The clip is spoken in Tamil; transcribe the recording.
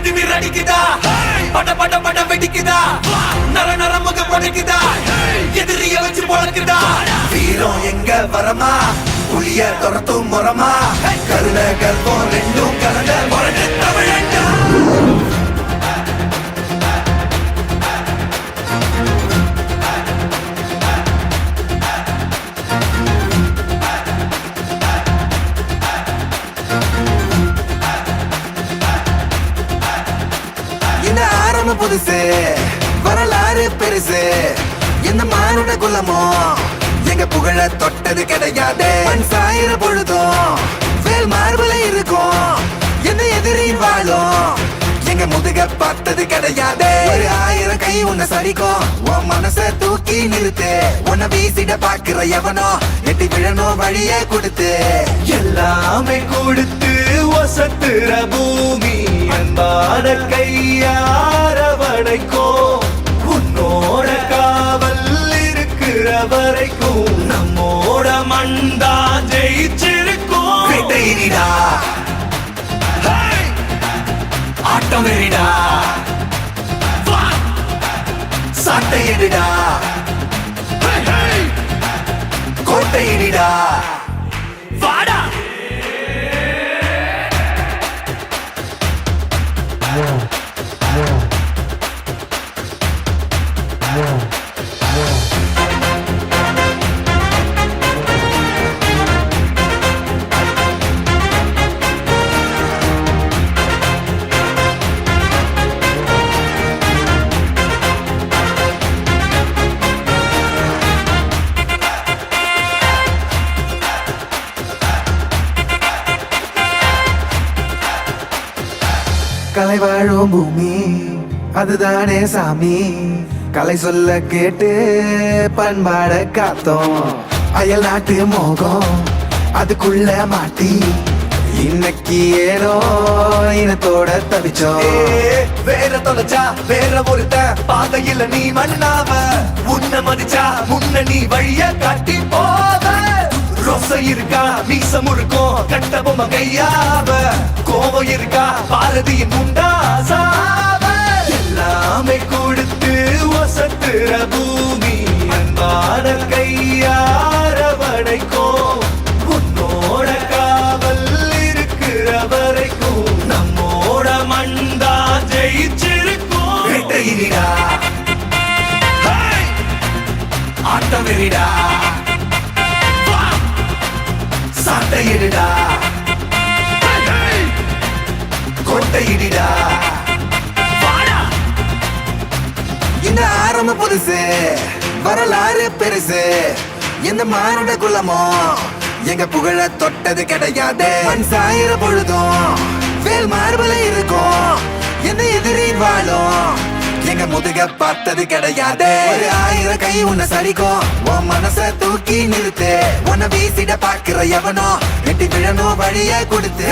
திமிர் அடிக்குதா பட பட பட வெடிக்குதா நர நரமுக படைக்குதா எதிரிய வச்சு பொழக்குதா வீரம் எங்க வரமா புளிய துரத்தும் முறமா கருண கர்ப்பம் ரெண்டும் கலந்த முரட்டு தமிழண்டா இந்த ஆரம்ப புதுசு வரலாறு பெருசு இந்த மானுட குலமோ எங்க புகழ தொட்டது கிடையாது மண் சாயிர பொழுதும் வேல் மார்பல இருக்கும் எந்த எதிரின் வாழும் எங்க முதுக பார்த்தது கிடையாது ஒரு 1000 கை உன்னை சரிக்கும் உன் மனச தூக்கி நிறுத்து உன்னை வீசிட பாக்குற எவனோ எட்டி விழணும் வழிய கொடுத்து எல்லாமே கொடுத்து வசத்துற பூமி அன்பான கையாரவடைக்கோ உன்னோட காவல் இருக்கிற வரைக்கும் நம்மோட மண்டா ஜெயிச்சிருக்கும் வேட்டையிடா ஆட்டம் வெறிடா சாட்டையிடா கோட்டையிடா வாடா கலை வாழும் பூமி அதுதானே சாமி கலை சொல்ல கேட்டு பண்பாட காத்தோம் அயல் நாட்டு மோகம் அதுக்குள்ள மாட்டி இன்னைக்கு ஏனோ இனத்தோட தவிச்சோம் வேற தொலைச்சா வேற ஒருத்த பாதையில நீ மண்ணாவ உன்ன மதிச்சா முன்ன நீ வழிய காட்டி போவ ரோசை இருக்கா மீசம் இருக்கும் கட்ட பொம்மை கையாவ கோவம் இருக்கா பாரதியின் முண்டாசாவ எல்லாமே கொடுத்து வசத்துற பூமி அன்பான கையாரவடைக்கோ உன்னோட காவல் இருக்கிற வரைக்கும் நம்மோட மண்டா ஜெயிச்சிருக்கும் வேட்டையிடா ஆட்டம் வெறிடா சாட்டையிடா கோட்டையிடா இந்த ஆரம்ப புதுசு வரலாறு பெருசு எந்த மானுட குலமோ எங்க புகழ தொட்டது கிடையாது மண் சாயிர பொழுதும் வேல் மார்பல இருக்கும் எந்த எதிரின் வாழும் எங்க முதுக பார்த்தது கிடையாது ஒரு 1000 கை உன்னை சரிக்கும் உன் மனச தூக்கி நிறுத்து உன்னை வீசிட பாக்குற எவனோ எட்டி விழணும் வழிய கொடுத்து